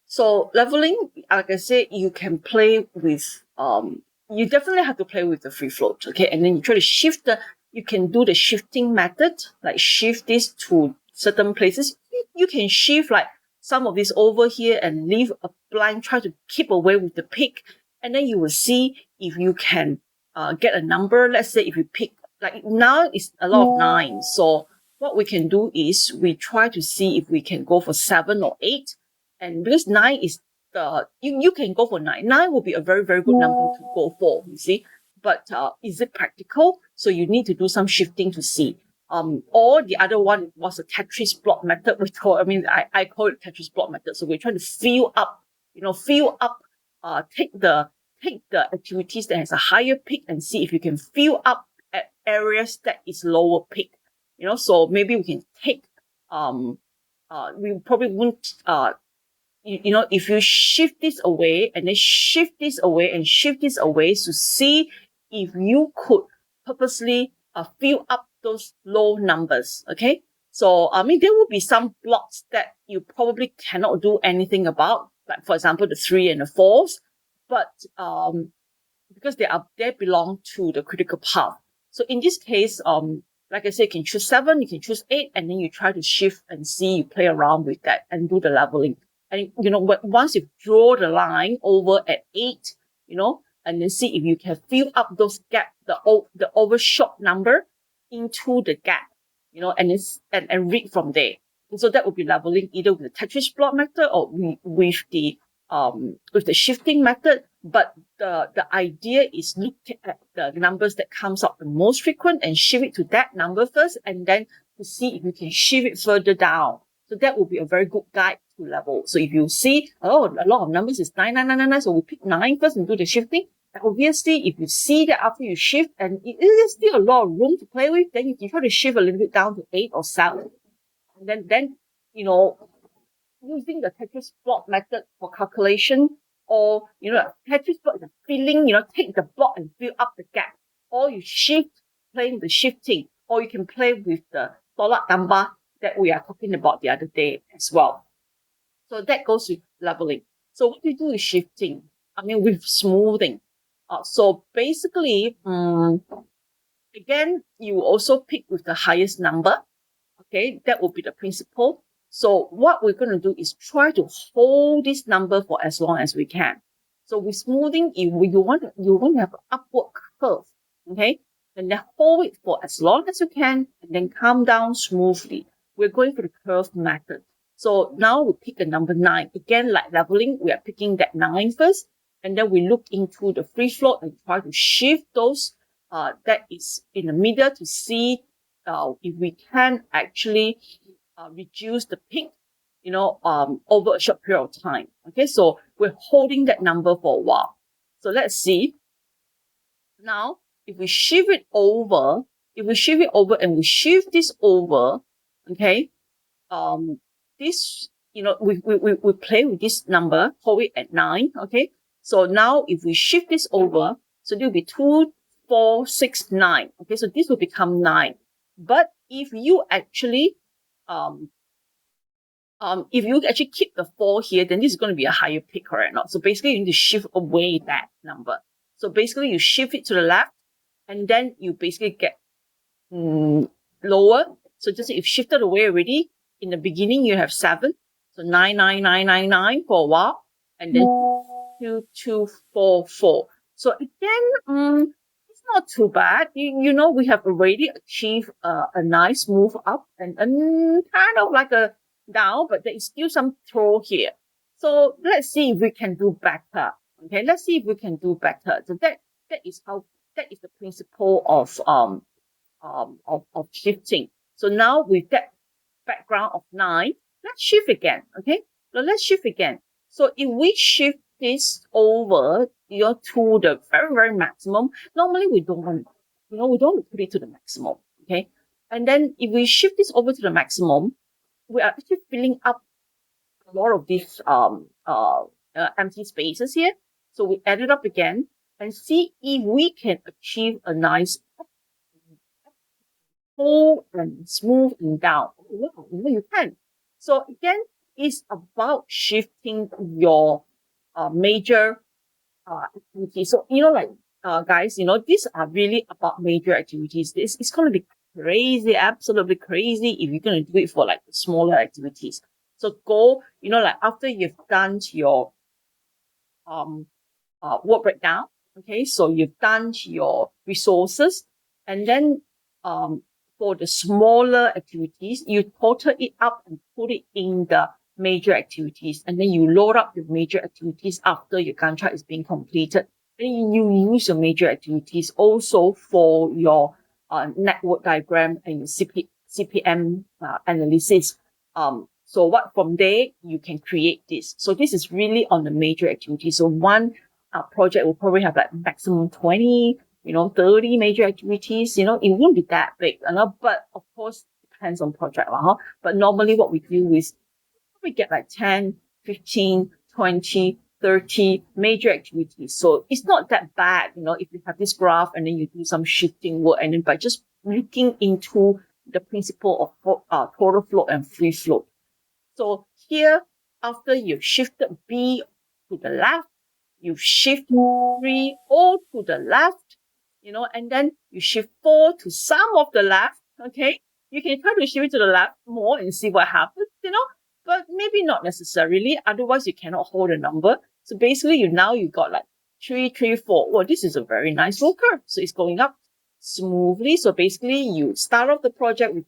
So leveling, like I said, you can play with, you definitely have to play with the free float, okay? And then you try to shift you can do the shifting method, like shift this to certain places. You can shift like some of this over here and leave a blind, try to keep away with the pick. And then you will see if you can get a number. Let's say if you pick, like now it's a lot of 9. So what we can do is we try to see if we can go for 7 or 8. And because 9 is you can go for 9. 9 will be a very, very good number to go for, you see. But is it practical? So you need to do some shifting to see. Or the other one was a Tetris block method. I call it Tetris block method. So we're trying to fill up, take the activities that has a higher peak and see if you can fill up at areas that is lower peak. So maybe we can take we probably won't if you shift this away and then shift this away and shift this away to see if you could purposely fill up those low numbers, okay? So, there will be some blocks that you probably cannot do anything about, like, for example, the 3 and the 4s, but because they belong to the critical path. So in this case, like I said, you can choose 7, you can choose 8, and then you try to shift and see, you play around with that and do the leveling. And, once you draw the line over at 8, and then see if you can fill up those gap, the overshot number into the gap, and read from there. And so that would be leveling either with the Tetris block method or with the shifting method. But the idea is look at the numbers that comes up the most frequent and shift it to that number first, and then to see if you can shift it further down. So that will be a very good guide to level. So if you see, a lot of numbers is 9, 9, 9, 9, 9, so we pick 9 first and do the shifting. And obviously, if you see that after you shift and it is still a lot of room to play with, then you can try to shift a little bit down to 8 or 7. And then using the Tetris block method for calculation, or, Tetris block is a filling, take the block and fill up the gap. Or you shift, playing the shifting, or you can play with the solid number that we are talking about the other day as well. So that goes with leveling. So what you do is shifting, with smoothing. So basically, again, you also pick with the highest number. Okay, that will be the principle. So what we're going to do is try to hold this number for as long as we can. So with smoothing, you want to have an upward curve, okay? And then hold it for as long as you can, and then come down smoothly. We're going for the curve method. So now we pick the number 9. Again, like leveling, we are picking that 9 first, and then we look into the free float and try to shift those that is in the middle to see if we can actually reduce the peak, over a short period of time. Okay, so we're holding that number for a while. So let's see. Now, if we shift it over and we shift this over, okay, this, we play with this number, hold it at 9, okay. So now if we shift this over, so it will be 2, 4, 6, 9. Okay, so this will become 9. But if you actually keep the 4 here, then this is going to be a higher peak, correct or not? So basically, you need to shift away that number. So basically, you shift it to the left, and then you basically get lower. So just if shifted away already, in the beginning, you have 7. So 9, 9, 9, 9, 9 for a while, and then 2, 2, 4, 4. So again, it's not too bad. We have already achieved a nice move up and kind of like a down, but there is still some throw here. So let's see if we can do better. Okay, let's see if we can do better. So that is the principle of shifting. So now with that background of 9, let's shift again. Okay, so let's shift again. So if we shift this over, to the very, very maximum, normally we don't want, we don't want to put it to the maximum. Okay, and then if we shift this over to the maximum, we are actually filling up a lot of these empty spaces here. So we add it up again and see if we can achieve a nice hold and smooth and down. Wow, you can. So again, is about shifting your major activities. So, guys, these are really about major activities. This is going to be crazy, absolutely crazy if you're going to do it for like smaller activities. So go, like after you've done your um work breakdown. Okay, so you've done your resources, and then um, for the smaller activities, you total it up and put it in the major activities, and then you load up your major activities after your Gantt chart is being completed. And you use your major activities also for your network diagram and your CPM analysis. So what from there you can create this. So this is really on the major activity. So one project will probably have like maximum 20, 30 major activities. It won't be that big, but of course it depends on project. But normally what we do is we get like 10, 15, 20, 30 major activities. So it's not that bad, if you have this graph and then you do some shifting work, and then by just looking into the principle of total float and free float. So here, after you've shifted B to the left, you shift 3 O to the left, and then you shift 4 to some of the left, okay? You can try to shift it to the left more and see what happens, but maybe not necessarily. Otherwise, you cannot hold a number. So basically, you got like 3, 3, 4. Well, this is a very nice roll curve. So it's going up smoothly. So basically, you start off the project with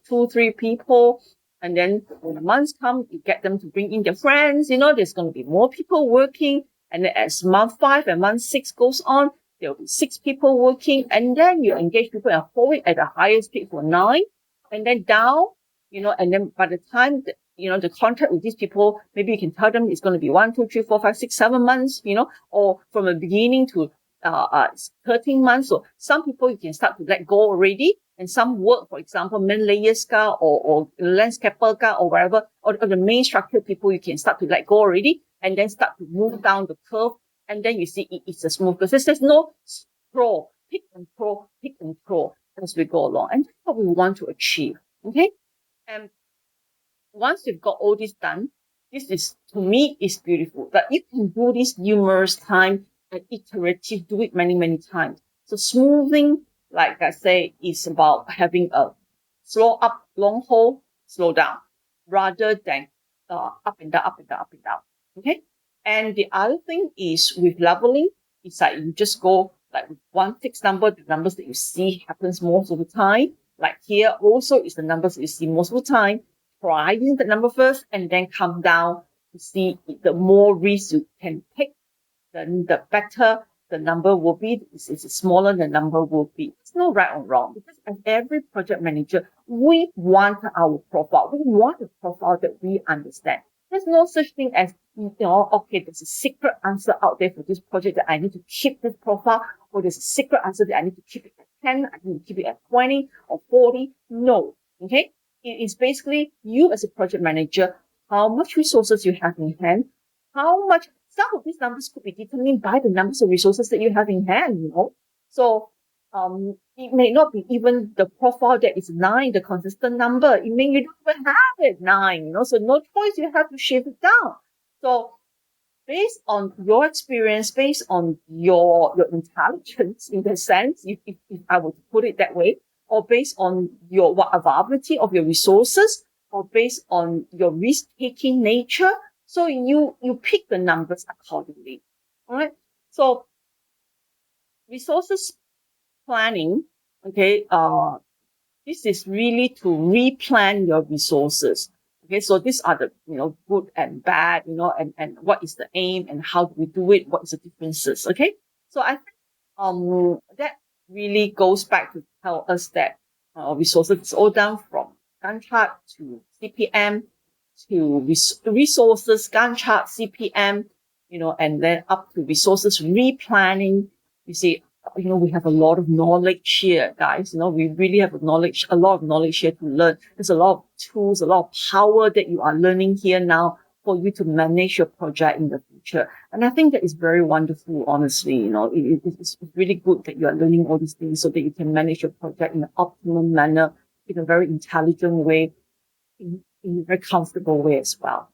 2, 3 people. And then when the months come, you get them to bring in their friends. There's going to be more people working. And then as month 5 and month 6 goes on, there will be 6 people working. And then you engage people and hold it at the highest peak for 9. And then down, and then by the time, the contract with these people, maybe you can tell them it's going to be 1, 2, 3, 4, 5, 6, 7 months, or from the beginning to 13 months. So some people you can start to let go already. And some work, for example, main layers or landscaper or whatever, or the main structure people, you can start to let go already, and then start to move down the curve. And then you see it's a smooth, because there's no scroll, pick and scroll as we go along. And that's what we want to achieve. Okay. And once you've got all this done, this is, to me, is beautiful. That you can do this numerous times and iterative, do it many, many times. So smoothing, like I say, is about having a slow up, long hold, slow down, rather than up and down, up and down, up and down. Okay? And the other thing is with leveling, it's like you just go like with one fixed number, the numbers that you see happens most of the time. Like here also is the numbers that you see most of the time. Try using the number first and then come down to see the more risk you can take, then the better the number will be. The smaller the number will be. It's no right or wrong, because as every project manager, we want our profile. We want a profile that we understand. There's no such thing as, okay, there's a secret answer out there for this project that I need to keep this profile, or there's a secret answer that I need to keep it at 10, I need to keep it at 20 or 40. No. Okay? It is basically you as a project manager, how much resources you have in hand, how much, some of these numbers could be determined by the numbers of resources that you have in hand, So, it may not be even the profile that is 9, the consistent number. It may you don't even have it 9, So no choice, you have to shift it down. So based on your experience, based on your intelligence, in the sense, if I were to put it that way, or based on your availability of your resources, or based on your risk-taking nature, so you pick the numbers accordingly. All right. So resources planning, okay, this is really to replan your resources. Okay, so these are the, good and bad, and what is the aim and how do we do it? What is the differences? Okay. So I think, that really goes back to tell us that, resources is all down from Gantt chart to CPM to resources, Gantt chart, CPM, and then up to resources replanning. You see, we have a lot of knowledge here, guys. We really have a lot of knowledge here to learn. There's a lot of tools, a lot of power that you are learning here now for you to manage your project in the future. And I think that is very wonderful, honestly. It's really good that you are learning all these things so that you can manage your project in an optimum manner, in a very intelligent way, in in a very comfortable way as well.